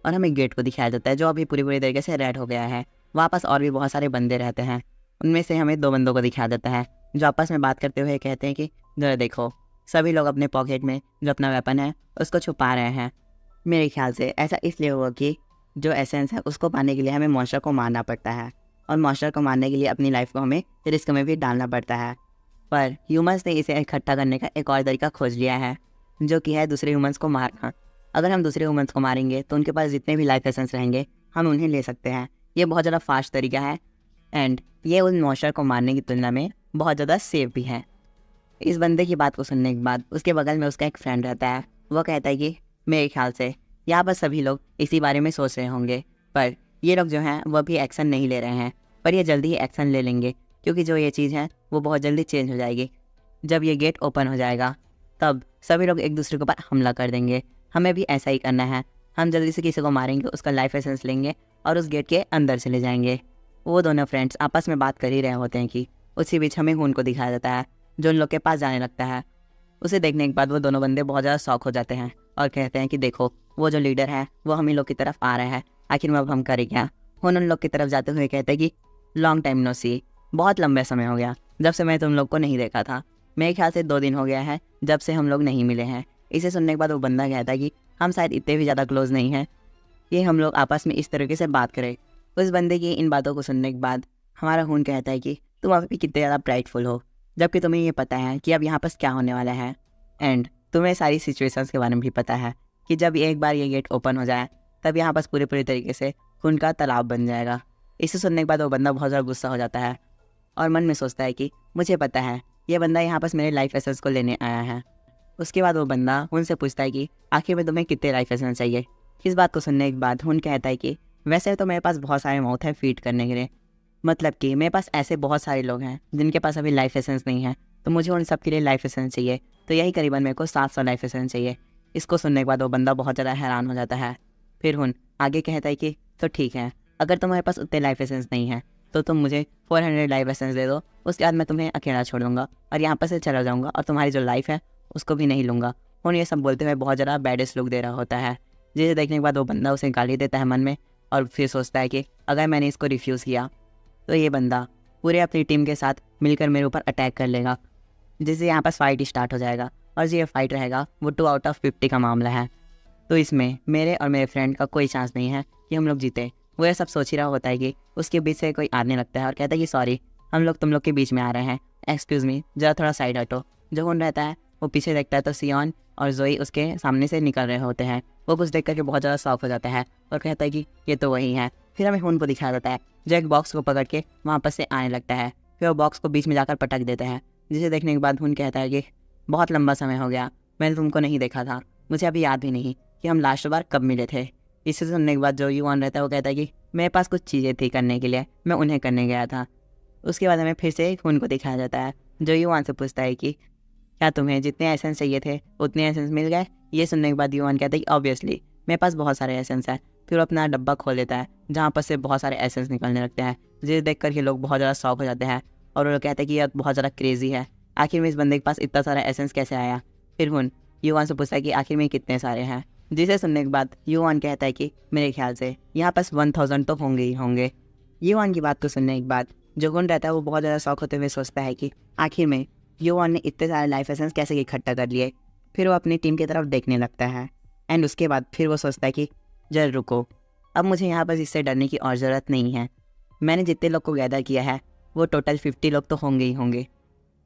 और हमें गेट को दिखाया जाता है जो अभी पूरी पूरी तरीके से रेड हो गया है। वहाँ पास और भी बहुत सारे बंदे रहते हैं। उनमें से हमें 2 बंदों को दिखाया जाता है जो आपस में बात करते हुए कहते हैं कि जरा देखो, सभी लोग अपने पॉकेट में जो अपना वेपन है उसको छुपा रहे हैं। मेरे ख्याल से ऐसा इसलिए हुआ कि जो एसेंस है उसको पाने के लिए हमें मॉन्स्टर को मारना पड़ता है, और मॉन्स्टर को मारने के लिए अपनी लाइफ को हमें रिस्क में भी डालना पड़ता है। पर ह्यूमंस ने इसे इकट्ठा करने का एक और तरीका खोज लिया है, जो कि है दूसरे ह्यूमंस को मारना। अगर हम दूसरे ह्यूमंस को मारेंगे तो उनके पास जितने भी लाइफ एसेंस रहेंगे हम उन्हें ले सकते हैं। ये बहुत ज़्यादा फास्ट तरीका है, एंड ये उन मॉन्स्टर को मारने की तुलना में बहुत ज़्यादा सेफ भी है। इस बंदे की बात को सुनने के बाद उसके बगल में उसका एक फ्रेंड रहता है। वो कहता है कि मेरे ख्याल से यहाँ पर सभी लोग इसी बारे में सोच रहे होंगे, पर ये लोग जो हैं वो भी एक्शन नहीं ले रहे हैं, पर ये जल्दी ही एक्शन ले लेंगे, क्योंकि जो ये चीज़ है वो बहुत जल्दी चेंज हो जाएगी। जब ये गेट ओपन हो जाएगा तब सभी लोग एक दूसरे के ऊपर हमला कर देंगे। हमें भी ऐसा ही करना है। हम जल्दी से किसी को मारेंगे, उसका लाइफ एसेंस लेंगे और उस गेट के अंदर चले जाएंगे। वो दोनों फ्रेंड्स आपस में बात कर ही रहे होते हैं कि उसी बीच हमें खून को दिखाया जाता है जो उन लोग के पास जाने लगता है। उसे देखने के बाद वो दोनों बंदे बहुत ज़्यादा शॉक हो जाते हैं और कहते हैं कि देखो, वो जो लीडर है वो हम ही लोग की तरफ आ रहा है, आखिर में अब हम करें क्या। उन लोग की तरफ जाते हुए कहते हैं कि लॉन्ग टाइम नो सी, बहुत लंबे समय हो गया जब से मैं तुम लोग को नहीं देखा था। मेरे ख्याल से 2 दिन हो गया है जब से हम लोग नहीं मिले हैं। इसे सुनने के बाद वो बंदा कहता है कि हम शायद इतने भी ज़्यादा क्लोज नहीं हैं, ये हम लोग आपस में इस तरीके से बात करें। उस बंदे की इन बातों को सुनने के बाद हमारा खून कहता है कि तुम अभी कितने ज़्यादा प्राइडफुल हो, जबकि तुम्हें ये पता है कि अब यहाँ पर क्या होने वाला है, एंड तुम्हें सारी सिचुएशंस के बारे में भी पता है कि जब एक बार ये गेट ओपन हो जाए तब यहाँ पास पूरे पूरे तरीके से खून का तालाब बन जाएगा। इसे सुनने के बाद वो बंदा बहुत ज़्यादा गुस्सा हो जाता है और मन में सोचता है कि मुझे पता है ये बंदा यहाँ पास मेरे लाइफ एसेंस को लेने आया है। उसके बाद वो बंदा उनसे पूछता है कि आखिर में तुम्हें कितने लाइफ एसेंस चाहिए। इस बात को सुनने के बाद हुन कहता है कि वैसे तो मेरे पास बहुत सारे माउथ है फीड करने के लिए, मतलब कि मेरे पास ऐसे बहुत सारे लोग हैं जिनके पास अभी लाइफ एसेंस नहीं है, तो मुझे उन सब के लिए लाइफ एसेंस चाहिए। तो यही करीबन मेरे को 700 लाइफ एसेंस चाहिए। इसको सुनने के बाद वो बंदा बहुत ज़्यादा हैरान हो जाता है। फिर हुन आगे कहता है कि तो ठीक है, अगर तुम्हारे पास उतने लाइफ एसेंस नहीं है तो तुम मुझे 400 लाइफ एसेंस दे दो, उसके बाद मैं तुम्हें अकेला छोड़ दूंगा और यहाँ पर से चला जाऊँगा और तुम्हारी जो लाइफ है उसको भी नहीं लूँगा। हुन ये सब बोलते हुए बहुत ज़्यादा बैडेस्ट लुक दे रहा होता है, जिसे देखने के बाद वो बंदा उसे गाली देता है मन में, और फिर सोचता है कि अगर मैंने इसको रिफ्यूज़ किया तो ये बंदा पूरे अपनी टीम के साथ मिलकर मेरे ऊपर अटैक कर लेगा, जिससे यहाँ पर फाइट स्टार्ट हो जाएगा। और जो ये फाइट रहेगा वो 2 आउट ऑफ 50 का मामला है, तो इसमें मेरे और मेरे फ्रेंड का कोई चांस नहीं है कि हम लोग जीते। वो ये सब सोच ही रहा होता है कि उसके बीच से कोई आने लगता है और कहता है कि सॉरी, हम लोग तुम लोग के बीच में आ रहे हैं, एक्सक्यूज़ मी, ज़रा थोड़ा साइड हटो। जो हुन रहता है वो पीछे देखता है तो सियोन और जोई उसके सामने से निकल रहे होते हैं। वो कुछ देख करके बहुत ज़्यादा शॉक हो जाता है और कहता है कि ये तो वही है। फिर हमें हुन को दिखाया जाता है जो एक बॉक्स को पकड़ के वहाँ पर से आने लगता है। फिर वो बॉक्स को बीच में जाकर पटक देता है, जिसे देखने के बाद हुन कहता है कि बहुत लंबा समय हो गया, मैंने तुमको नहीं देखा था, मुझे अभी याद भी नहीं कि हम लास्ट बार कब मिले थे। इसे सुनने के बाद जो युवान रहता है वो कहता है कि मेरे पास कुछ चीज़ें थी करने के लिए, मैं उन्हें करने गया था। उसके बाद हमें फिर से खून को दिखाया जाता है जो युवान से पूछता है कि क्या तुम्हें जितने एसेंस चाहिए थे उतने एसेंस मिल गए। ये सुनने के बाद युवान कहता है कि ऑब्वियसली मेरे पास बहुत सारे एसेंस हैं। फिर वो अपना डब्बा खोल देता है जहाँ पर से बहुत सारे एसेंस निकलने लगते हैं, जिसे देख कर के लोग बहुत ज़्यादा शॉक हो जाते हैं और वो लोग कहते हैं कि यह बहुत ज़्यादा क्रेजी है, आखिर में इस बंदे के पास इतना सारा एसेंस कैसे आया। फिर हुन युवान से पूछता है कि आखिर में कितने सारे हैं, जिसे सुनने के बाद युवान कहता है कि मेरे ख्याल से यहाँ पास 1000 तो होंगे ही होंगे। युवान की बात को सुनने के बाद जो गुण रहता है वो बहुत ज़्यादा शौक होते हुए सोचता है कि आखिर में युवान ने इतने सारे लाइफ एसेंस कैसे इकट्ठा कर लिए। फिर वो अपनी टीम की तरफ देखने लगता है एंड उसके बाद फिर वो सोचता है कि जरा रुको, अब मुझे यहाँ पर इससे डरने की और ज़रूरत नहीं है। मैंने जितने लोग को गैदर किया है वो टोटल 50 लोग तो होंगे ही होंगे।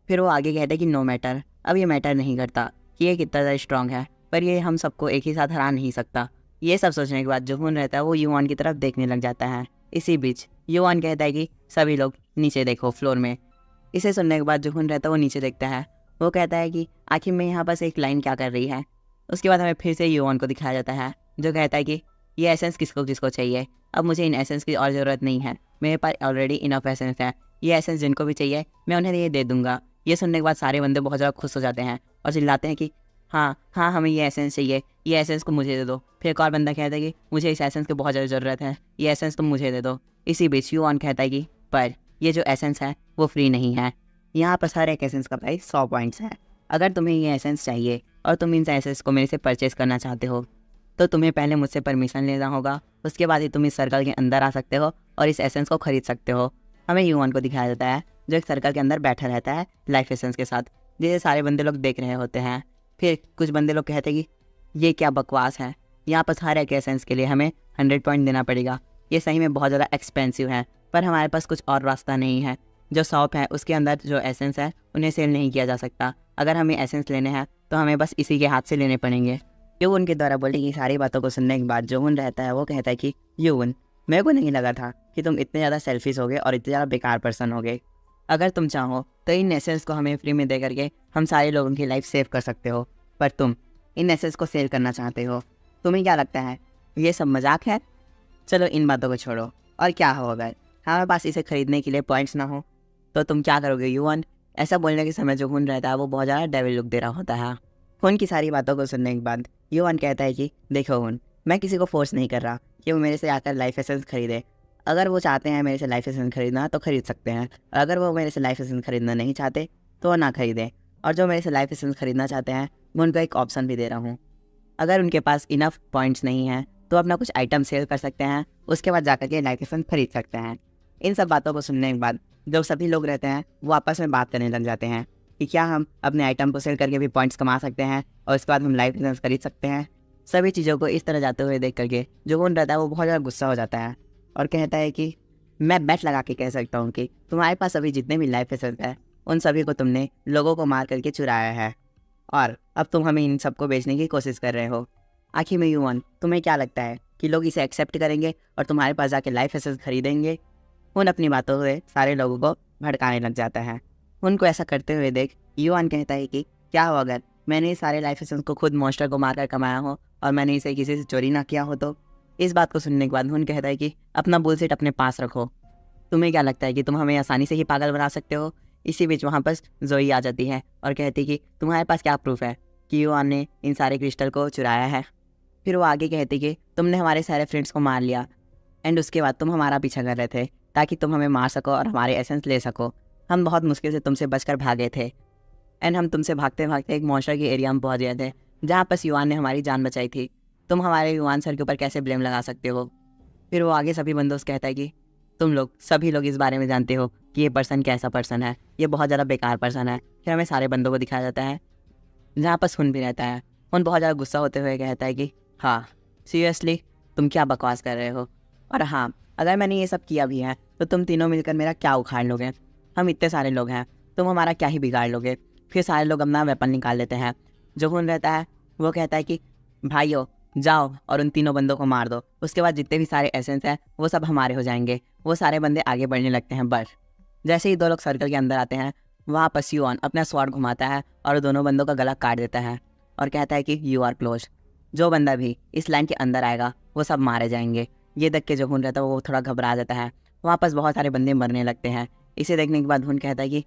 फिर वो आगे कहता है कि नो मैटर, अब ये मैटर नहीं करता कि ये कितना ज़्यादा स्ट्रॉन्ग है, पर ये हम सबको एक ही साथ हरा नहीं सकता। ये सब सोचने के बाद जो हुन रहता है वो युवान की तरफ देखने लग जाता है। इसी बीच युवान कहता है कि सभी लोग नीचे देखो फ्लोर में। इसे सुनने के बाद जो हुन रहता है वो नीचे देखता है। वो कहता है कि आखिर में यहाँ बस एक लाइन क्या कर रही है। उसके बाद हमें फिर से युवान को दिखाया जाता है जो कहता है कि ये एसेंस किसको किसको चाहिए, अब मुझे इन एसेंस की और ज़रूरत नहीं है, मेरे पास ऑलरेडी इनफ एसेंस है। ये एसेंस जिनको भी चाहिए मैं उन्हें ये दे दूंगा। ये सुनने के बाद सारे बंदे बहुत ज़्यादा खुश हो जाते हैं और चिल्लाते हैं कि हाँ हाँ हमें ये एसेंस चाहिए, ये एसेंस को मुझे दे दो। फिर एक और बंदा कहता है कि मुझे इस एसेंस की बहुत ज़्यादा ज़रूरत है, ये एसेंस तुम मुझे दे दो। इसी बीच युवान कहता है कि पर ये जो एसेंस है वो फ्री नहीं है, यहाँ पर हर एक एसेंस का प्राइस 100 पॉइंट्स है। अगर तुम्हें ये एसेंस चाहिए और तुम इन एसेंस को मेरे से परचेस करना चाहते हो तो तुम्हें पहले मुझसे परमिशन लेना होगा, उसके बाद ही तुम इस सर्कल के अंदर आ सकते हो और इस एसेंस को खरीद सकते हो। हमें यूआन को दिखाया जाता है जो एक सर्कल के अंदर बैठा रहता है लाइफ एसेंस के साथ, जिसे सारे बंदे लोग देख रहे होते हैं। फिर कुछ बंदे लोग कहते हैं कि ये क्या बकवास है, यहाँ पर हर एक एसेंस के लिए हमें 100 पॉइंट देना पड़ेगा, ये सही में बहुत ज़्यादा एक्सपेंसिव है, पर हमारे पास कुछ और रास्ता नहीं है। जो शॉप है उसके अंदर जो एसेंस है उन्हें सेल नहीं किया जा सकता, अगर हमें एसेंस लेने हैं तो हमें बस इसी के हाथ से लेने पड़ेंगे। यून के द्वारा बोली कि सारी बातों को सुनने के बाद जोहुन रहता है वो कहता है कि यून, मेरे को नहीं लगा था कि तुम इतने ज़्यादा सेल्फिश होगे और इतने ज़्यादा बेकार पर्सन होगे। अगर तुम चाहो तो इन एसेंस को हमें फ्री में दे करके हम सारे लोगों की लाइफ सेव कर सकते हो, पर तुम इन एसेंस को सेल करना चाहते हो। तुम्हें क्या लगता है ये सब मजाक है? चलो इन बातों को छोड़ो, और क्या हो अगर हमारे पास इसे खरीदने के लिए पॉइंट्स ना हो तो तुम क्या करोगे यून? ऐसा बोलने के समय जो हुन रहता है वो बहुत ज़्यादा डेविल लुक दे रहा होता है। हुन की सारी बातों को सुनने के बाद यून कहता है कि देखो हुन, मैं किसी को फोर्स नहीं कर रहा कि वो मेरे से आकर लाइफ एसेंस खरीदे। अगर वो चाहते हैं मेरे से लाइफ एसेंस खरीदना तो खरीद सकते हैं, और अगर वो मेरे से लाइफ एसेंस खरीदना नहीं चाहते तो वो ना खरीदें। और जो मेरे से लाइफ एसेंस खरीदना चाहते हैं मैं उनको एक ऑप्शन भी दे रहा हूँ, अगर उनके पास इनफ पॉइंट्स नहीं हैं तो अपना कुछ आइटम सेल कर सकते हैं, उसके बाद जाकर के लाइफ एसेंस खरीद सकते हैं। इन सब बातों को सुनने के बाद जो सभी लोग रहते हैं वो आपस में बात करने लग जाते हैं कि क्या हम अपने आइटम को सेल करके भी पॉइंट्स कमा सकते हैं और उसके बाद हम लाइफ एसेंस खरीद सकते हैं। सभी चीज़ों को इस तरह जाते हुए देख करके जो कौन रहता है वो बहुत ज़्यादा गुस्सा हो जाता है और कहता है कि मैं बेट लगा के कह सकता हूँ कि तुम्हारे पास अभी जितने भी लाइफ एसेंस है उन सभी को तुमने लोगों को मार करके चुराया है, और अब तुम हमें इन सबको बेचने की कोशिश कर रहे हो। आखिर में यून, तुम्हें क्या लगता है कि लोग इसे एक्सेप्ट करेंगे और तुम्हारे पास जाके लाइफ एसेंस खरीदेंगे? उन अपनी बातों से सारे लोगों को भड़काने लग जाता है। उनको ऐसा करते हुए देख यूआन कहता है कि क्या हो अगर मैंने सारे लाइफ एसेंस को खुद मॉन्स्टर को मारकर कमाया हो और मैंने इसे किसी से चोरी ना किया हो तो? इस बात को सुनने के बाद हुन कहता है कि अपना बुलशिट अपने पास रखो, तुम्हें क्या लगता है कि तुम हमें आसानी से ही पागल बना सकते हो? इसी बीच वहाँ पर जोई आ जाती है और कहती कि तुम्हारे पास क्या प्रूफ है कि यूआन ने इन सारे क्रिस्टल को चुराया है? फिर वो आगे कहती कि तुमने हमारे सारे फ्रेंड्स को मार लिया एंड उसके बाद तुम हमारा पीछा कर रहे थे ताकि तुम हमें मार सको और हमारे एसेंस ले सको। हम बहुत मुश्किल से तुमसे बचकर भागे थे एंड हम तुमसे भागते भागते एक मॉन्स्टर के एरिया में पहुंच गए थे जहाँ पर युवान ने हमारी जान बचाई थी। तुम हमारे युवान सर के ऊपर कैसे ब्लेम लगा सकते हो? फिर वो आगे सभी बंदों से कहता है कि तुम लोग सभी लोग इस बारे में जानते हो कि ये पर्सन कैसा पर्सन है, ये बहुत ज़्यादा बेकार पर्सन है। फिर हमें सारे बंदों को दिखाया जाता है जहाँ पर सुन भी रहता है। उन बहुत ज़्यादा गुस्सा होते हुए कहता है कि हाँ सीरियसली तुम क्या बकवास कर रहे हो, और हाँ अगर मैंने ये सब किया भी है तो तुम तीनों मिलकर मेरा क्या उखाड़ लोगे? हम इतने सारे लोग हैं, तुम हमारा क्या ही बिगाड़ लोगे? फिर सारे लोग अपना वेपन निकाल लेते हैं। जो हुन रहता है वो कहता है कि भाइयों जाओ और उन तीनों बंदों को मार दो, उसके बाद जितने भी सारे एसेंस हैं वो सब हमारे हो जाएंगे। वो सारे बंदे आगे बढ़ने लगते हैं, बस जैसे ही दो लोग सर्कल के अंदर आते हैं वहाँ पर युआन अपना स्वॉर्ड घुमाता है और दोनों बंदों का गला काट देता है और कहता है कि यू आर क्लोज, जो बंदा भी इस लाइन के अंदर आएगा वो सब मारे जाएंगे। ये देख के जो हुन रहता है वो थोड़ा घबरा जाता है, वहाँ पर बहुत सारे बंदे मरने लगते हैं। इसे देखने के बाद हुन कहता है कि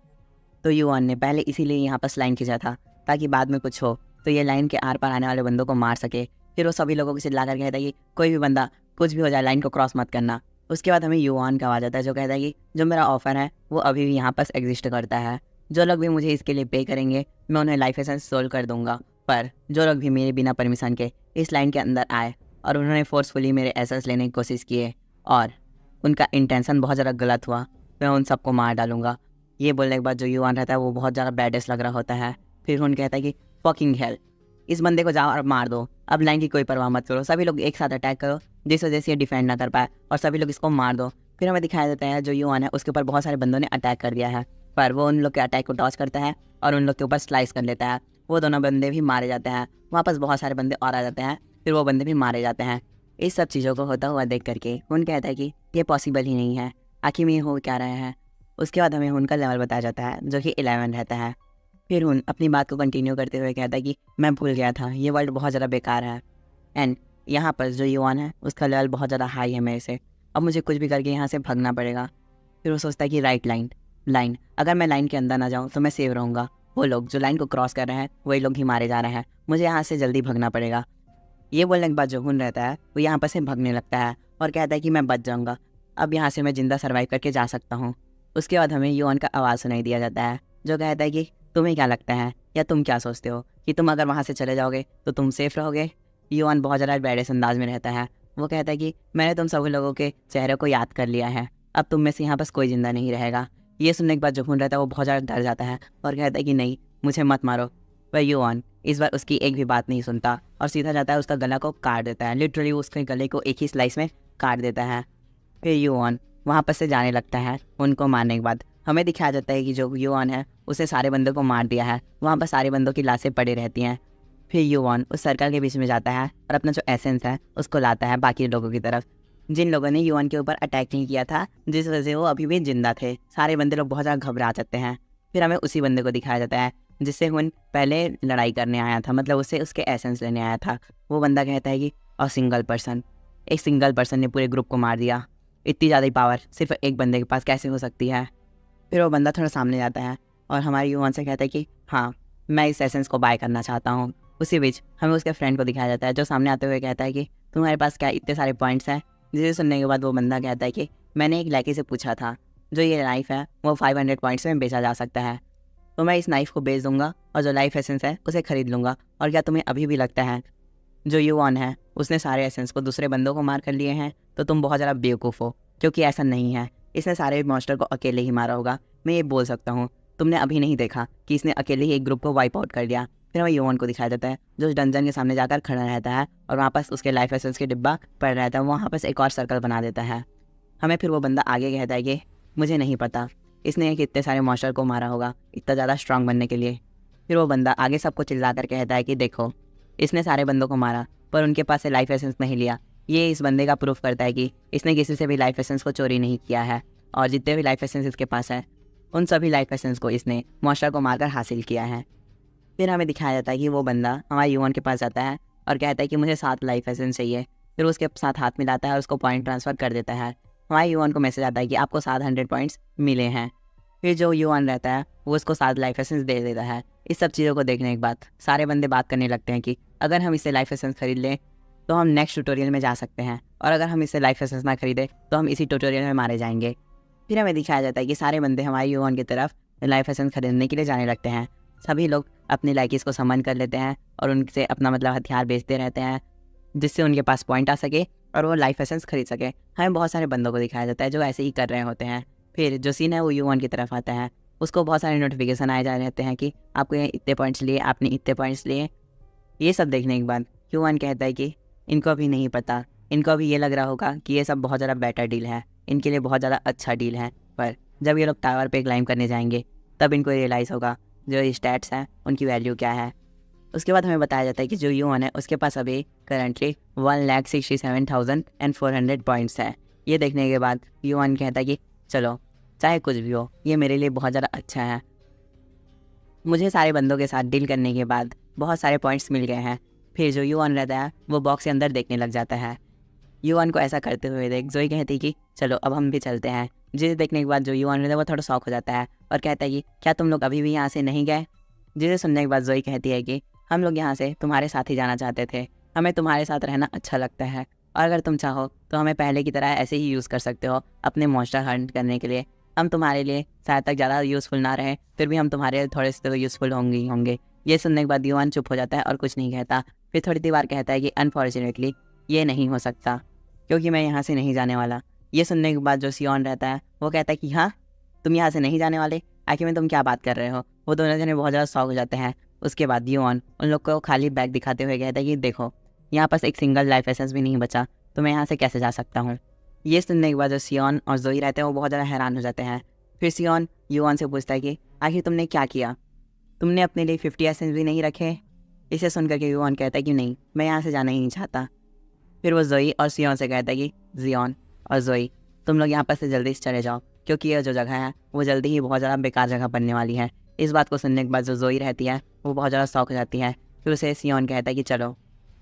तो युआन ने पहले इसीलिए यहाँ पर लाइन खींचा था ताकि बाद में कुछ हो तो ये लाइन के आर पार आने वाले बंदों को मार सके। फिर वो सभी लोगों को चिल्ला कर कहता है कि कोई भी बंदा कुछ भी हो जाए लाइन को क्रॉस मत करना। उसके बाद हमें युआन का आवाज़ आता है जो कहता है कि जो मेरा ऑफर है वो अभी भी यहाँ पर एग्जिस्ट करता है, जो लोग भी मुझे इसके लिए पे करेंगे मैं उन्हें लाइफ एसेंस सोल्व कर दूंगा, पर जो लोग भी मेरे बिना परमिशन के इस लाइन के अंदर आए और उन्होंने फोर्सफुली मेरे एसेंस लेने की कोशिश किए और उनका इंटेंशन बहुत ज़्यादा गलत हुआ, मैं उन सबको मार डालूंगा। ये बोलने के बाद जो युआन रहता है वो बहुत ज़्यादा बैडेस्ट लग रहा होता है। फिर उन कहता है कि फकिंग हेल, इस बंदे को जाओ और मार दो, अब लाइन की कोई परवाह मत करो, सभी लोग एक साथ अटैक करो जिस वजह से ये डिफेंड ना कर पाए और सभी लोग इसको मार दो। फिर हमें दिखाया देता है जो युआन है उसके ऊपर बहुत सारे बंदों ने अटैक कर दिया है, पर वो उन लोग के अटैक को डॉज करता है और उन लोग के ऊपर स्लाइस कर लेता है। वो दोनों बंदे भी मारे जाते हैं, वापस बहुत सारे बंदे और आ जाते हैं, फिर वो बंदे भी मारे जाते हैं। इस सब चीज़ों को होता हुआ देख करके उन कहता है कि ये पॉसिबल ही नहीं है, आखिर में ये हो क्या रहे हैं। उसके बाद हमें उनका लेवल बताया जाता है जो कि 11 रहता है। फिर उन अपनी बात को कंटिन्यू करते हुए कहता है कि मैं भूल गया था ये वर्ल्ड बहुत ज़्यादा बेकार है एंड यहाँ पर जो युआन है उसका लेवल बहुत ज़्यादा हाई है मेरे से, अब मुझे कुछ भी करके यहाँ से भागना पड़ेगा। फिर वो सोचता है कि राइट लाइन अगर मैं लाइन के अंदर ना जाऊँ तो मैं सेव रहूँगा, वो लोग जो लाइन को क्रॉस कर रहे हैं वही लोग ही मारे जा रहे हैं, मुझे यहाँ से जल्दी भागना पड़ेगा। ये बोलने के बाद जो हुन रहता है वो यहाँ पर से भागने लगता है और कहता है कि मैं बच जाऊँगा, अब यहाँ से मैं जिंदा सर्वाइव करके जा सकता हूँ। उसके बाद हमें युआन का आवाज़ सुनाई दिया जाता है जो कहता है कि तुम्हें क्या लगता है या तुम क्या सोचते हो कि तुम अगर वहाँ से चले जाओगे तो तुम सेफ रहोगे युआन बहुत ज़्यादा बैडेस अंदाज में रहता है। वो कहता है कि मैंने तुम सभी लोगों के चेहरे को याद कर लिया है, अब तुम में से यहाँ बस कोई ज़िंदा नहीं रहेगा। ये सुनने के बाद जो खून रहता है वो बहुत ज़्यादा डर जाता है और कहता है कि नहीं, मुझे मत मारो। वह युआन इस बार उसकी एक भी बात नहीं सुनता और सीधा जाता है उसका गला को काट देता है। लिटरली उसके गले को एक ही स्लाइस में काट देता है। फिर युआन वहाँ पर से जाने लगता है। उनको मारने के बाद हमें दिखाया जाता है कि जो युआन है उसे सारे बंदों को मार दिया है। वहाँ पर सारे बंदों की लाशें पड़ी रहती हैं। फिर युआन उस सर्कल के बीच में जाता है और अपना जो एसेंस है उसको लाता है बाकी लोगों की तरफ, जिन लोगों ने युआन के ऊपर अटैक नहीं किया था, जिस वजह से वो अभी भी जिंदा थे। सारे बंदे लोग बहुत ज़्यादा घबरा जाते हैं। फिर हमें उसी बंदे को दिखाया जाता है जिससे हुन पहले लड़ाई करने आया था, मतलब उससे उसके एसेंस लेने आया था। वो बंदा कहता है कि और एक सिंगल पर्सन ने पूरे ग्रुप को मार दिया। इतनी ज़्यादा पावर सिर्फ एक बंदे के पास कैसे हो सकती है। फिर वो बंदा थोड़ा सामने जाता है और हमारे युवान से कहता है कि हाँ, मैं इस एसेंस को बाय करना चाहता हूँ। उसी बीच हमें उसके फ्रेंड को दिखाया जाता है जो सामने आते हुए कहता है कि तुम्हारे पास क्या इतने सारे पॉइंट्स हैं। जिसे सुनने के बाद वो बंदा कहता है कि मैंने एक लड़की से पूछा था, जो ये नाइफ है वो 500 पॉइंट्स में बेचा जा सकता है, तो मैं इस नाइफ को बेच दूंगा और जो लाइफ एसेंस है उसे खरीद लूँगा। और क्या तुम्हें अभी भी लगता है जो युवान है उसने सारे एसेंस को दूसरे बंदों को मार कर लिए हैं, तो तुम बहुत ज़्यादा बेवकूफ़ हो, क्योंकि ऐसा नहीं है। इसने सारे मॉन्स्टर को अकेले ही मारा होगा। मैं ये बोल सकता हूँ, तुमने अभी नहीं देखा कि इसने अकेले ही एक ग्रुप को वाइप आउट कर दिया। फिर हमें युवान को दिखाया जाता है जो उस डंजन के सामने जाकर खड़ा रहता है और वहाँ पास उसके लाइफ एसेंस के डिब्बा पड़ रहता है। वहाँ पास एक और सर्कल बना देता है। हमें फिर वो बंदा आगे कहता है कि मुझे नहीं पता इसने कितने सारे मॉन्स्टर को मारा होगा इतना ज़्यादा स्ट्रांग बनने के लिए। फिर वो बंदा आगे सबको चिल्ला कर कहता है कि देखो, इसने सारे बंदों को मारा पर उनके पास से लाइफ एसेंस नहीं लिया। ये इस बंदे का प्रूफ करता है कि इसने किसी से भी लाइफ एसेंस को चोरी नहीं किया है और जितने भी लाइफ एसेंस इसके पास है उन सभी लाइफ एसेंस को इसने मॉन्स्टर को मारकर हासिल किया है। फिर हमें दिखाया जाता है कि वो बंदा हमारे युवान के पास जाता है और कहता है कि मुझे 7 लाइफ एसेंस चाहिए। फिर उसके साथ हाथ मिलाता है और उसको पॉइंट ट्रांसफ़र कर देता है। हमारे युवान को मैसेज आता है कि आपको 700 पॉइंट्स मिले हैं। फिर जो युवान रहता है वो उसको 7 लाइफ एसेंस दे देता है। इस सब चीज़ों को देखने के बाद सारे बंदे बात करने लगते हैं कि अगर हम इससे लाइफ एसेंस खरीद लें तो हम नेक्स्ट ट्यूटोरियल में जा सकते हैं, और अगर हम इससे लाइफ एसेंस ना खरीदें तो हम इसी ट्यूटोरियल में मारे जाएंगे। फिर हमें दिखाया जाता है कि सारे बंदे हमारे युवान की तरफ लाइफ एसेंस खरीदने के लिए जाने लगते हैं। सभी लोग अपनी लाइकीज़ को समन कर लेते हैं और उनसे अपना मतलब हथियार बेचते रहते हैं जिससे उनके पास पॉइंट आ सके और वो लाइफ एसेंस खरीद सके। हमें बहुत सारे बंदों को दिखाया जाता है जो ऐसे ही कर रहे होते हैं। फिर जो सीन है वो युवान की तरफ आता है, उसको बहुत सारे नोटिफिकेशन आए जा रहते हैं कि आपको ये इतने पॉइंट्स लिए, आपने इतने पॉइंट्स लिए। ये सब देखने के बाद युवान कहता है कि इनको अभी नहीं पता, इनको अभी ये लग रहा होगा कि ये सब बहुत ज़्यादा बेटर डील है, इनके लिए बहुत ज़्यादा अच्छा डील है। पर जब ये लोग टावर पे क्लाइंब करने जाएंगे तब इनको रियलाइज़ होगा जो स्टैट्स हैं उनकी वैल्यू क्या है। उसके बाद हमें बताया जाता है कि जो युवान है उसके पास अभी करंटली 1,67,400 पॉइंट्स है। ये देखने के बाद युवान कहता है कि चलो, चाहे कुछ भी हो, ये मेरे लिए बहुत ज़्यादा अच्छा है। मुझे सारे बंदों के साथ डील करने के बाद बहुत सारे पॉइंट्स मिल गए हैं। फिर जो युवान रहता है वो बॉक्स के अंदर देखने लग जाता है। युवान को ऐसा करते हुए देख जोई कहती कि चलो अब हम भी चलते हैं। जिसे देखने के बाद जो युवान रहता है वो थोड़ा शौक हो जाता है और कहता है कि क्या तुम लोग अभी भी यहाँ से नहीं गए। जिसे सुनने के बाद जोई कहती है कि हम लोग यहाँ से तुम्हारे साथ ही जाना चाहते थे, हमें तुम्हारे साथ रहना अच्छा लगता है, और अगर तुम चाहो तो हमें पहले की तरह ऐसे ही यूज़ कर सकते हो अपने मॉन्स्टर हंट करने के लिए। हम तुम्हारे लिए शायद तक ज़्यादा यूज़फुल ना रहे, फिर भी हम तुम्हारे लिए थोड़े से तो यूज़फुल होंगे ही होंगे। ये सुनने के बाद युवान चुप हो जाता है और कुछ नहीं कहता। फिर थोड़ी देर बाद कहता है कि अनफॉर्चुनेटली ये नहीं हो सकता, क्योंकि मैं यहाँ से नहीं जाने वाला। ये सुनने के बाद जो सियोन रहता है वो कहता है कि हाँ, तुम यहाँ से नहीं जाने वाले, आखिर में तुम क्या बात कर रहे हो। वो दोनों जने बहुत ज़्यादा शौक हो जाते हैं। उसके बाद युवान उन लोग को खाली बैग दिखाते हुए कहता है कि देखो, यहाँ पास एक सिंगल लाइफ एसेंस भी नहीं बचा, तो मैं यहाँ से कैसे जा सकता हूँ। ये सुनने के बाद जो सियोन और जोई रहते हैं वो बहुत ज़्यादा हैरान हो जाते हैं। फिर सियोन युवान से पूछता है कि आखिर तुमने क्या किया, तुमने अपने लिए 50 एसेंस भी नहीं रखे। इसे सुनकर के युवान कहता है कि नहीं, मैं यहाँ से जाना ही नहीं चाहता। फिर वो जोई और सियोन से कहता है कि जियोन और जोई, तुम लोग यहाँ पर से जल्दी से चले जाओ, क्योंकि ये जो जगह है वो जल्दी ही बहुत ज़्यादा बेकार जगह बनने वाली है। इस बात को सुनने के बाद जो जोई रहती है वो बहुत ज़्यादा शौक हो जाती है। फिर उसे सियोन कहता है कि चलो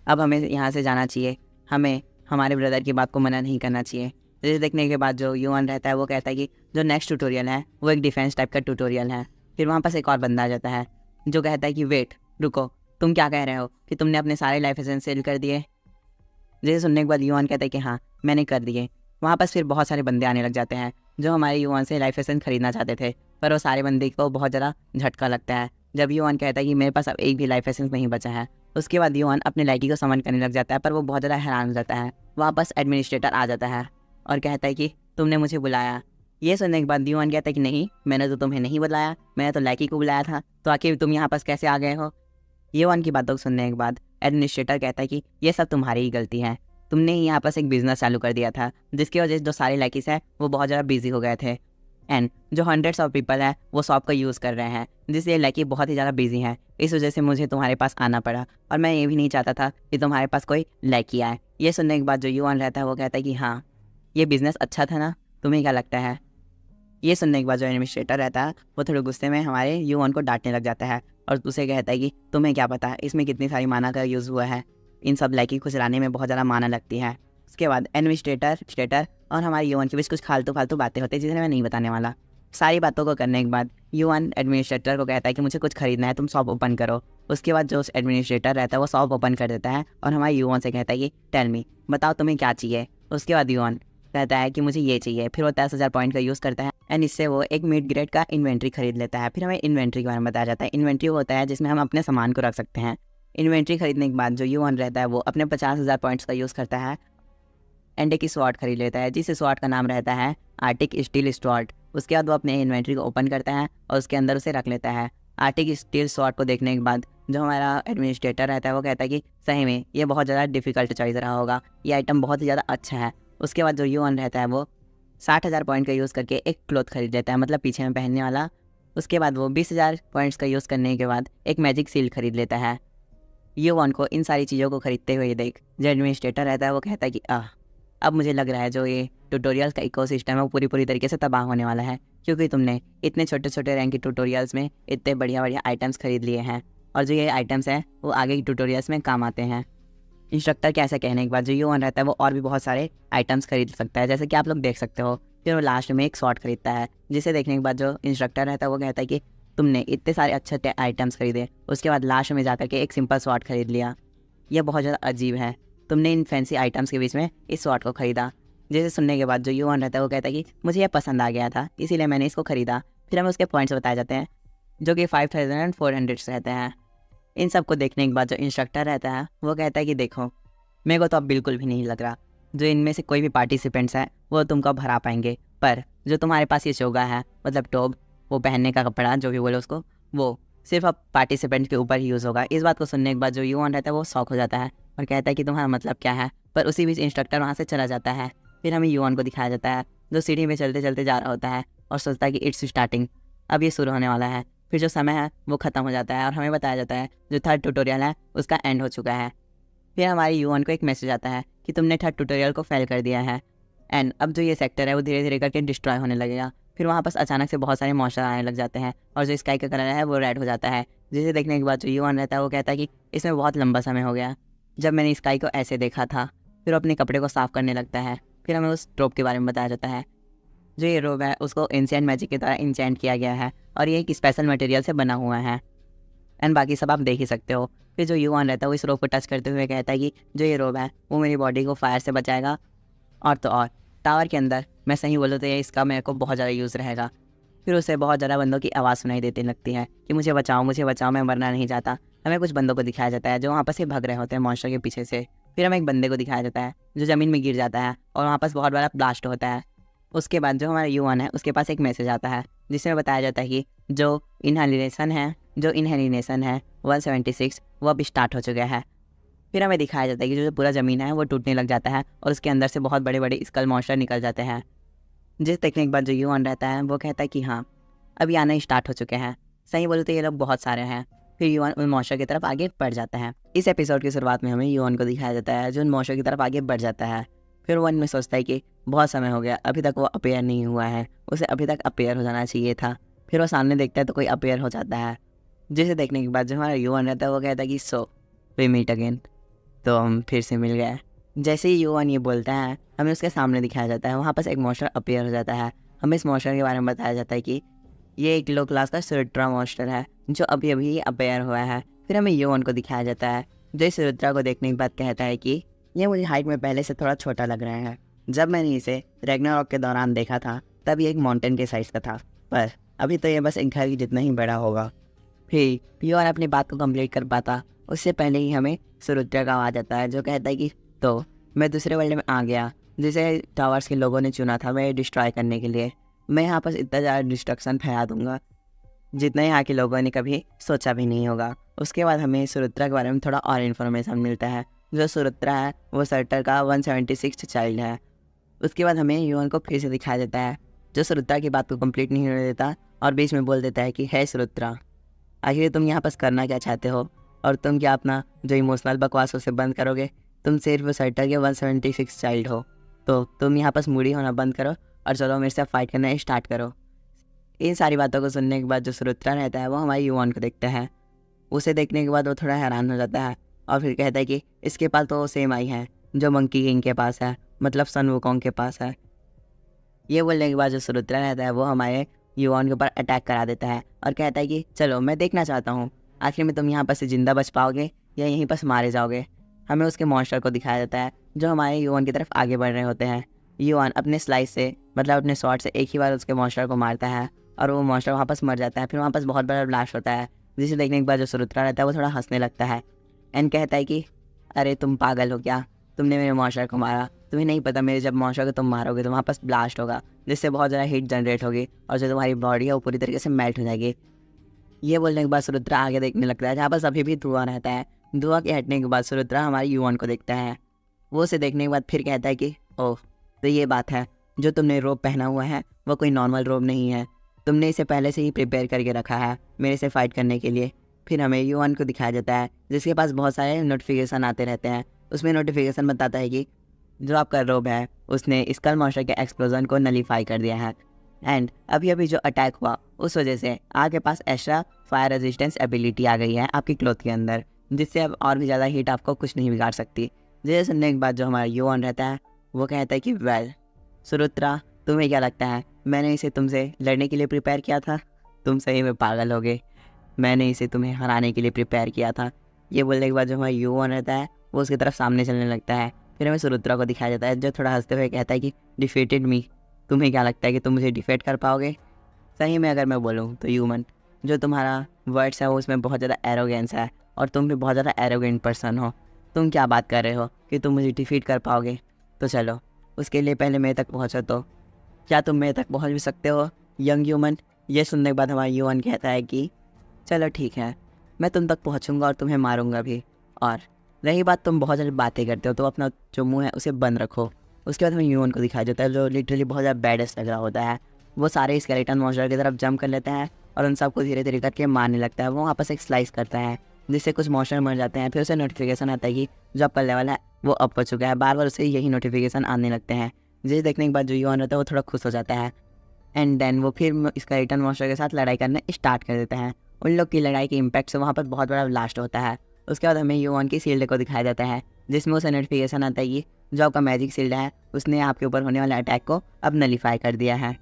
अब हमें यहाँ से जाना चाहिए, हमें हमारे ब्रदर की बात को मना नहीं करना चाहिए। जिसे देखने के बाद जो युवान रहता है वो कहता है कि जो नेक्स्ट ट्यूटोरियल है वो एक डिफेंस टाइप का ट्यूटोरियल है। फिर वहाँ पास एक और बंदा आ जाता है जो कहता है कि वेट, रुको, तुम क्या कह रहे हो कि तुमने अपने सारे लाइफ एसेंस सेल कर दिए। जिसे सुनने के बाद युवान कहता है कि हाँ, मैंने कर दिए। वहाँ पास फिर बहुत सारे बंदे आने लग जाते हैं जो हमारे युवान से लाइफ एसेंस खरीदना चाहते थे, पर वो सारे बंदे को बहुत ज़्यादा झटका लगता है जब युआन कहता है कि मेरे पास अब एक भी लाइफ एसेंस नहीं बचा है, उसके बाद युआन अपने लड़की को समन करने लग जाता है, पर वो बहुत ज़्यादा हैरान हो जाता है। वापस एडमिनिस्ट्रेटर आ जाता है और कहता है कि तुमने मुझे बुलाया। ये सुनने के बाद युआन कहता है कि नहीं, मैंने तो तुम्हें नहीं बुलाया, मैंने तो लड़की को बुलाया था, तो आखिर तुम यहाँ पास कैसे आ गए हो। युआन की बातों को सुनने के बाद एडमिनिस्ट्रेटर कहता है कि ये सब तुम्हारी ही गलती है, तुमने ही यहाँ पास एक बिजनेस चालू कर दिया था, जिसकी वजह से जो सारे लड़कीज हैं वो बहुत ज़्यादा बिजी हो गए थे, एंड जो हंड्रेड्स ऑफ पीपल हैं वो शॉप का यूज़ कर रहे हैं, जिससे लड़की बहुत ही ज़्यादा बिजी हैं। इस वजह से मुझे तुम्हारे पास आना पड़ा, और मैं ये भी नहीं चाहता था कि तुम्हारे पास कोई लड़की आए। ये सुनने के बाद जो युआन रहता है वो कहता है कि हाँ, ये बिज़नेस अच्छा था ना, तुम्हें क्या लगता है। ये सुनने के बाद जो एडमिनिस्ट्रेटर रहता है वो थोड़े गुस्से में हमारे युआन को डांटने लग जाता है और उसे कहता है कि तुम्हें क्या पता इसमें कितनी सारी माना का यूज़ हुआ है, इन सब लड़की को चलाने में बहुत ज़्यादा माना लगती है। उसके बाद एडमिनिस्ट्रेटर और हमारे युआन के बीच कुछ फालतू बातें होती है जिन्हें मैं नहीं बताने वाला। सारी बातों को करने के बाद युआन एडमिनिस्ट्रेटर को कहता है कि मुझे कुछ खरीदना है, तुम शॉप ओपन करो। उसके बाद जो एडमिनिस्ट्रेटर रहता है वो शॉप ओपन कर देता है और हमारे युआन से कहता है कि टेल मी, बताओ तुम्हें क्या चाहिए। उसके बाद युआन कहता है कि मुझे ये चाहिए। फिर वो 10,000 पॉइंट का यूज़ करता है एंड इससे वो एक मिड ग्रेड का इन्वेंट्री खरीद लेता है। फिर हमें इन्वेंट्री के बारे में बताया जाता है। इन्वेंट्री होता है जिसमें हम अपने सामान को रख सकते हैं। इन्वेंट्री खरीदने के बाद जो युआन रहता है वो अपने 50,000 पॉइंट्स का यूज़ करता है एंड एक स्वॉर्ड खरीद लेता है, जिस स्वॉर्ड का नाम रहता है आर्टिक स्टील स्वॉर्ड। उसके बाद वो अपने इन्वेंट्री को ओपन करता है और उसके अंदर उसे रख लेता है। आर्टिक स्टील स्वॉर्ड को देखने के बाद जो हमारा एडमिनिस्ट्रेटर रहता है वो कहता है कि सही में ये बहुत ज़्यादा डिफिकल्ट चॉइस रहा होगा, ये आइटम बहुत ही ज़्यादा अच्छा है। उसके बाद जो युआन रहता है वो 60,000 पॉइंट का यूज़ करके एक क्लॉथ खरीद लेता है, मतलब पीछे में पहनने वाला। उसके बाद वो 20,000 पॉइंट्स का यूज़ करने के बाद एक मैजिक सील खरीद लेता है। युआन को इन सारी चीज़ों को खरीदते हुए देख जो एडमिनिस्ट्रेटर रहता है वो कहता है कि अब मुझे लग रहा है जो ये ट्यूटोरियल्स का इकोसिस्टम है वो पूरी तरीके से तबाह होने वाला है, क्योंकि तुमने इतने छोटे छोटे रैंक के ट्यूटोरियल्स में इतने बढ़िया आइटम्स खरीद लिए हैं, और जो ये आइटम्स हैं वो आगे के ट्यूटोरियल्स में काम आते हैं। इंस्ट्रक्टर के ऐसा कहने के बाद जो युआन रहता है वो और भी बहुत सारे आइटम्स खरीद सकता है, जैसे कि आप लोग देख सकते हो। फिर वो लास्ट में एक शॉट खरीदता है, जिसे देखने के बाद जो इंस्ट्रक्टर रहता है वो कहता है कि तुमने इतने सारे अच्छे आइटम्स खरीदे, उसके बाद लास्ट में जाकर के एक सिंपल शॉट खरीद लिया, यह बहुत ज़्यादा अजीब है, तुमने इन फैंसी आइटम्स के बीच में इस शॉट को खरीदा। जिसे सुनने के बाद जो युआन रहता है वो कहता है कि मुझे यह पसंद आ गया था, इसीलिए मैंने इसको खरीदा। फिर हमें उसके पॉइंट्स बताए जाते हैं जो कि 5,400 रहते हैं। इन सब को देखने के बाद जो इंस्ट्रक्टर रहता है वो कहता है कि देखो, मेरे को तो अब बिल्कुल भी नहीं लग रहा जो इनमें से कोई भी पार्टिसिपेंट्स हैं वो तुमको अब हरा पाएंगे, पर जो तुम्हारे पास ये चोगा है, मतलब टोब, वो पहनने का कपड़ा जो भी बोले उसको, वो सिर्फ अब पार्टिसिपेंट के ऊपर ही यूज़ होगा। इस बात को सुनने के बाद जो युआन रहता है वो शॉक हो जाता है और कहता है कि तुम्हारा मतलब क्या है, पर उसी बीच इंस्ट्रक्टर वहाँ से चला जाता है। फिर हमें युआन को दिखाया जाता है जो सीढ़ी में चलते चलते जा रहा होता है और सोचता है कि इट्स स्टार्टिंग, अब ये शुरू होने वाला है। फिर जो समय है वो ख़त्म हो जाता है और हमें बताया जाता है जो थर्ड ट्यूटोरियल है उसका एंड हो चुका है। फिर हमारे युआन को एक मैसेज आता है कि तुमने थर्ड ट्यूटोरियल को फेल कर दिया है एंड अब जो ये सेक्टर है वो धीरे धीरे करके डिस्ट्रॉय होने लगेगा। फिर वहाँ पास अचानक से बहुत सारे मॉन्स्टर आने लग जाते हैं और जो स्काई का कलर है वो रेड हो जाता है, जिसे देखने के बाद जो युआन रहता है वो कहता है कि इसमें बहुत लंबा समय हो गया जब मैंने स्काई को ऐसे देखा था। फिर वो अपने कपड़े को साफ़ करने लगता है। फिर हमें उस रोब के बारे में बताया जाता है। जो ये रोब है उसको एंशिएंट मैजिक की तरह इंचेंट किया गया है और ये एक स्पेशल मटेरियल से बना हुआ है एंड बाकी सब आप देख ही सकते हो। फिर जो युआन रहता है वो इस रोब को टच करते हुए कहता है कि जो ये रोब है वो मेरी बॉडी को फायर से बचाएगा, और तो और टावर के अंदर मैं सही बोलूँ तो ये इसका मेरे को बहुत ज़्यादा यूज़ रहेगा। फिर उसे बहुत ज़्यादा बंदों की आवाज़ सुनाई देती लगती है कि मुझे बचाओ, मैं मरना नहीं चाहता। हमें कुछ बंदों को दिखाया जाता है जो वहाँ पर से भाग रहे होते हैं मॉन्स्टर के पीछे से। फिर हमें एक बंदे को दिखाया जाता है जो ज़मीन में गिर जाता है और वहाँ पर बहुत बड़ा ब्लास्ट होता है। उसके बाद जो हमारा युआन है उसके पास एक मैसेज आता है जिसमें बताया जाता है कि जो इनहेलिनेशन है 176 वो अब स्टार्ट हो चुका है। फिर हमें दिखाया जाता है कि जो पूरा ज़मीन है वो टूटने लग जाता है और उसके अंदर से बहुत बड़े बड़े स्कल मॉन्स्टर निकल जाते हैं। जिस देखने के बाद जो युआन रहता है वो कहता है कि हाँ, अभी आना स्टार्ट हो चुके हैं, सही बोलते तो ये लोग बहुत सारे हैं। फिर युआन उन मॉन्स्टर की तरफ आगे बढ़ जाता है। इस एपिसोड की शुरुआत में हमें युआन को दिखाया जाता है जो उन मॉन्स्टर की तरफ आगे बढ़ जाता है। फिर वो में सोचता है कि बहुत समय हो गया, अभी तक वो अपेयर नहीं हुआ है, उसे अभी तक अपेयर हो जाना चाहिए था। फिर वो सामने देखता है तो कोई अपेयर हो जाता है, जिसे देखने के बाद जो हमारा युआन रहता है वो कहता है कि सो वी मीट अगेन, तो हम फिर से मिल गए। जैसे ही युआन ये बोलता है हमें उसके सामने दिखाया जाता है वहाँ पास एक मॉन्स्टर अपेयर हो जाता है। हमें इस मॉन्स्टर के बारे में बताया जाता है कि ये एक लो क्लास का सुरुत्रा मॉन्स्टर है जो अभी अभी अपेयर हुआ है। फिर हमें युआन को दिखाया जाता है जो इस सुरुत्रा को देखने के बाद कहता है कि ये मुझे हाइट में पहले से थोड़ा छोटा लग रहा है। जब मैंने इसे रैग्नारॉक के दौरान देखा था तब ये एक माउंटेन के साइज़ का था, पर अभी तो ये बस एक घर की जितना ही बड़ा होगा। फिर युवान अपनी बात को कंप्लीट कर पाता उससे पहले ही हमें सुरुद्रा का आवाज़ आता है जो कहता है कि तो मैं दूसरे वर्ल्ड में आ गया जिसे टावर्स के लोगों ने चुना था मैं डिस्ट्रॉय करने के लिए। मैं यहाँ पर इतना ज़्यादा डिस्ट्रक्शन फैला दूंगा जितना यहाँ के लोगों ने कभी सोचा भी नहीं होगा। उसके बाद हमें सुरुद्रा के बारे में थोड़ा और इन्फॉर्मेशन मिलता है। जो सुरुद्रा है वो सर्टर का 176 चाइल्ड है। उसके बाद हमें युवान को फिर से दिखाया देता है जो सुरुद्रा की बात को कंप्लीट नहीं होने देता और बीच में बोल देता है कि है सुरुद्रा, आखिर तुम यहाँ पास करना क्या चाहते हो और तुम क्या अपना जो इमोशनल बकवास उसे बंद करोगे? तुम सिर्फ सर्टर के 176 चाइल्ड हो, तो तुम यहाँ पास मूडी होना बंद करो और चलो मेरे से फाइट करना स्टार्ट करो। इन सारी बातों को सुनने के बाद जो सुरुद्रा रहता है वो हमारे युवान को देखता है। उसे देखने के बाद वो थोड़ा हैरान हो जाता है और फिर कहता है कि इसके पास तो सेम आई है जो मंकी किंग के पास है, मतलब सन वुकोंग के पास है। ये बोलने के बाद जो सुरुद्रा रहता है वो हमारे युवान के ऊपर अटैक करा देता है और कहता है कि चलो मैं देखना चाहता हूँ आखिर में तुम यहाँ पर से ज़िंदा बच पाओगे या यहीं पर मारे जाओगे। हमें उसके मॉन्स्टर को दिखाया जाता है जो हमारे युवान की तरफ आगे बढ़ रहे होते हैं। युवान अपने स्लाइस से मतलब अपने शॉट से एक ही बार उसके मॉन्स्टर को मारता है और वो मॉन्स्टर वापस मर जाता है। फिर वहाँ पर बहुत बड़ा ब्लास्ट होता है जिसे देखने के बाद जो सुरुद्रा रहता है वो थोड़ा हंसने लगता है एंड कहता है कि अरे तुम पागल हो क्या, तुमने मेरे मॉन्स्टर को मारा, तुम्हें नहीं पता मेरे जब मॉन्स्टर को तुम मारोगे तो वहाँ पास ब्लास्ट होगा जिससे बहुत ज़्यादा हीट जनरेट होगी और जो तुम्हारी बॉडी है वो पूरी तरीके से मेल्ट हो जाएगी। ये बोलने के बाद सुरुद्रा आगे देखने लगता है जहाँ पास अभी भी धुआं रहता है। धुआं के हटने के बाद सुरुद्रा हमारे युवान को देखता है। वो उसे देखने के बाद फिर कहता है कि ओह तो ये बात है, जो तुमने रोब पहना हुआ है वो कोई नॉर्मल रोब नहीं है, तुमने इसे पहले से ही प्रिपेयर करके रखा है मेरे से फाइट करने के लिए। फिर हमें युवान को दिखाया जाता है जिसके पास बहुत सारे नोटिफिकेशन आते रहते हैं। उसमें नोटिफिकेशन बताता है कि जो आपका रोब है उसने स्कल मॉन्स्टर के एक्सप्लोजन को नलीफाई कर दिया है एंड अभी अभी जो अटैक हुआ उस वजह से आपके पास एक्स्ट्रा फायर रेजिस्टेंस एबिलिटी आ गई है आपकी क्लॉथ के अंदर, जिससे अब और भी ज़्यादा हीट आपको कुछ नहीं बिगाड़ सकती। जिसे सुनने के बाद जो हमारा युवान रहता है वो कहता है कि वेल सुरुद्रा, तुम्हें क्या लगता है मैंने इसे तुमसे लड़ने के लिए प्रिपेयर किया था? तुम सही में पागल हो गए, मैंने इसे तुम्हें हराने के लिए प्रिपेयर किया था। ये बोलने के बाद जो हमारा युवान रहता है वो उसकी तरफ सामने चलने लगता है। फिर हमें सुरुद्रा को दिखाया जाता है जो थोड़ा हंसते हुए कहता है कि डिफीटेड मी, तुम्हें क्या लगता है कि तुम मुझे डिफेट कर पाओगे? सही में अगर मैं बोलूँ तो ह्यूमन, जो तुम्हारा वर्ड्स है वो उसमें बहुत ज़्यादा एरोगेंस है और तुम भी बहुत ज़्यादा एरोगेंट पर्सन हो। तुम क्या बात कर रहे हो कि तुम मुझे डिफीट कर पाओगे? तो चलो उसके लिए पहले मेरे तक पहुँचो। तो क्या तुम मेरे तक पहुँच भी सकते हो यंग ह्यूमन? ये सुनने के बाद हमारा ह्यूमन कहता है कि चलो ठीक है, मैं तुम तक पहुँचूँगा और तुम्हें मारूंगा भी। और रही बात तुम बहुत ज़्यादा बातें करते हो तो अपना जो मुँह है उसे बंद रखो। उसके बाद हमें ह्यूमन को दिखाया जाता है जो लिटरली बहुत ज़्यादा बैडेस्ट लग रहा होता है। वो सारे स्केलेटन मॉन्स्टर की तरफ जंप कर लेता है और उन सबको धीरे धीरे करके मारने लगता है। वो वापस एक स्लाइस करता है जिससे कुछ मॉन्स्टर मर जाते हैं। फिर उसे नोटिफिकेशन आता है कि जो आपका लेवल है वो अप हो चुका है। बार बार उसे यही नोटिफिकेशन आने लगते हैं जिसे देखने के बाद जो ह्यूमन होता है वो थोड़ा खुश हो जाता है एंड देन वो फिर स्केलेटन मॉन्स्टर के साथ लड़ाई करना स्टार्ट कर देता है। उन लोग की लड़ाई के इम्पैक्ट से वहाँ पर बहुत बड़ा ब्लास्ट होता है। उसके बाद हमें ह्यूमन की शील्ड को दिखाया जाता है जिसमें उसे नोटिफिकेशन आता है कि जो आपका मैजिक शील्ड है उसने आपके ऊपर होने वाले अटैक को अब नलीफाई कर दिया है।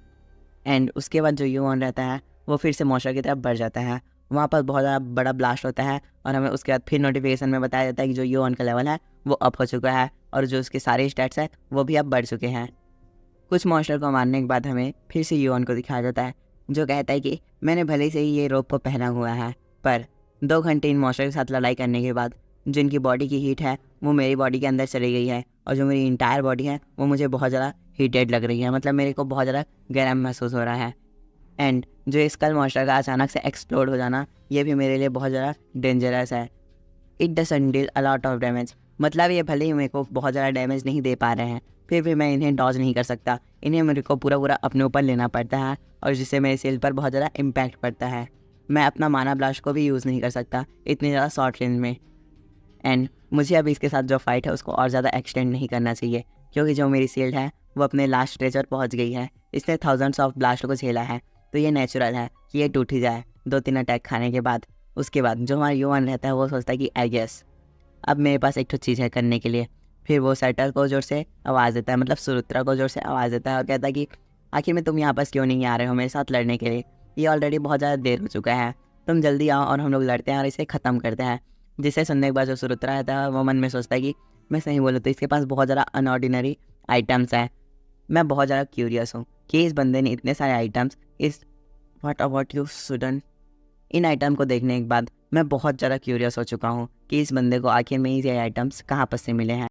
एंड उसके बाद जो ह्यूमन रहता है वो फिर से मॉन्स्टर की तरफ बढ़ जाता है। वहाँ पर बहुत ज़्यादा बड़ा ब्लास्ट होता है और हमें उसके बाद फिर नोटिफिकेशन में बताया जाता है कि जो ह्यूमन का लेवल है वो अप हो चुका है और जो उसके सारे स्टैट्स हैं वो भी अब बढ़ चुके हैं। कुछ मॉन्स्टर को मारने के बाद हमें फिर से ह्यूमन को दिखाया जाता है जो कहता है कि मैंने भले से ही ये रोप को पहना हुआ है, पर 2 घंटे इन मॉन्स्टर के साथ लड़ाई करने के बाद जिनकी बॉडी की हीट है वो मेरी बॉडी के अंदर चली गई है और जो मेरी इंटायर बॉडी है वो मुझे बहुत ज़्यादा हीटेड लग रही है, मतलब मेरे को बहुत ज़्यादा गर्म महसूस हो रहा है। एंड जो स्कल मॉन्स्टर का अचानक से एक्सप्लोड हो जाना ये भी मेरे लिए बहुत ज़्यादा डेंजरस है। It doesn't deal a lot of damage, मतलब ये भले ही मेरे को बहुत ज़्यादा डैमेज नहीं दे पा रहे हैं फिर भी मैं इन्हें डॉज नहीं कर सकता। इन्हें मेरे को पूरा पूरा अपने ऊपर लेना पड़ता है और जिससे मेरे सेल पर बहुत ज़्यादा इम्पैक्ट पड़ता है। मैं अपना माना ब्लास्ट को भी यूज़ नहीं कर सकता इतनी ज़्यादा शॉर्ट रेंज में। एंड मुझे अभी इसके साथ जो फाइट है उसको और ज़्यादा एक्सटेंड नहीं करना चाहिए क्योंकि जो मेरी शील्ड है वो अपने लास्ट स्टेज पर पहुँच गई है। इसने थाउजेंड्स ऑफ ब्लास्ट को झेला है तो ये नेचुरल है कि ये टूट ही जाए 2-3 अटैक खाने के बाद। उसके बाद जो हमारा ह्यूमन रहता है वो सोचता है कि आई गेस अब मेरे पास एक तो चीज़ है करने के लिए। फिर वो सेटल को जोर से आवाज़ देता है, मतलब सुरुद्रा को जोर से आवाज़ देता है और कहता है कि आखिर में तुम यहाँ पास क्यों नहीं आ रहे हो मेरे साथ लड़ने के लिए? ये ऑलरेडी बहुत ज़्यादा देर हो चुका है, तुम जल्दी आओ और हम लोग लड़ते हैं और इसे ख़त्म करते हैं। जिसे सुनने के बाद जो सुरुद्रा रहता है वो मन में सोचता है कि मैं सही बोलूँ तो इसके पास बहुत ज़्यादा अनऑर्डिनरी आइटम्स हैं। मैं बहुत ज़्यादा क्यूरियस हूँ कि इस बंदे ने इतने सारे आइटम्स इस what about you sudden in item को देखने के बाद मैं बहुत ज़्यादा क्यूरियस हो चुका हूँ कि इस बंदे को आखिर में ये आइटम्स कहाँ पर से मिले हैं।